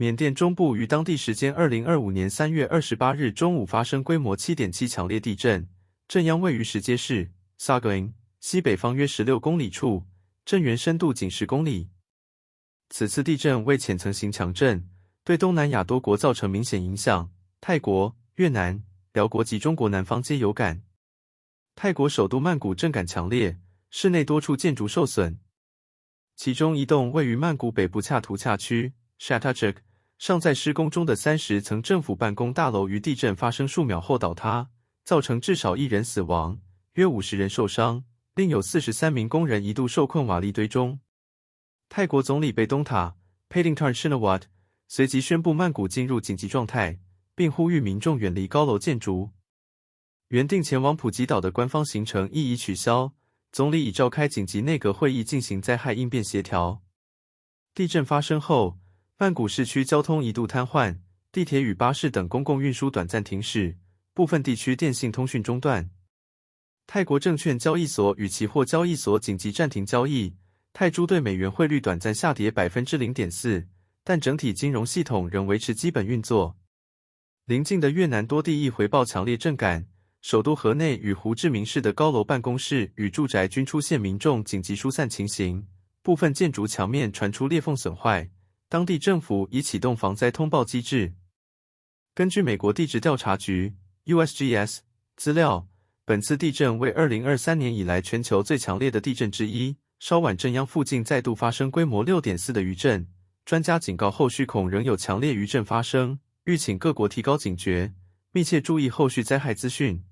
缅甸中部于当地时间2025年3月28日中午发生规模7.7强烈地震，震央位于石碣市 Sagaing 西北方约16公里处，震源深度仅10公里。此次地震为浅层型强震，对东南亚多国造成明显影响，泰国、越南、辽国及中国南方皆有感。泰国首都曼谷震感强烈，市内多处建筑受损，其中一栋位于曼谷北部恰图恰区 Chatuchak 尚在施工中的30层政府办公大楼于地震发生数秒后倒塌，造成至少1人死亡，约50人受伤，另有43名工人一度受困瓦砾堆中。泰国总理贝东塔 Paetongtarn Shinawatra 随即宣布曼谷进入紧急状态，并呼吁民众远离高楼建筑。原定前往普吉岛的官方行程亦已取消，总理已召开紧急内阁会议进行灾害应变协调。地震发生后，曼谷市区交通一度瘫痪，地铁与巴士等公共运输短暂停驶，部分地区电信通讯中断。泰国证券交易所与期货交易所紧急暂停交易，泰铢对美元汇率短暂下跌 0.4%， 但整体金融系统仍维持基本运作。邻近的越南多地亦回报强烈震感，首都河内与胡志明市的高楼办公室与住宅均出现民众紧急疏散情形，部分建筑墙面传出裂缝损坏，当地政府已启动防灾通报机制。根据美国地质调查局 USGS 资料，本次地震为2023年以来全球最强烈的地震之一，稍晚震央附近再度发生规模 6.4 的余震，专家警告后续恐仍有强烈余震发生，吁请各国提高警觉，密切注意后续灾害资讯。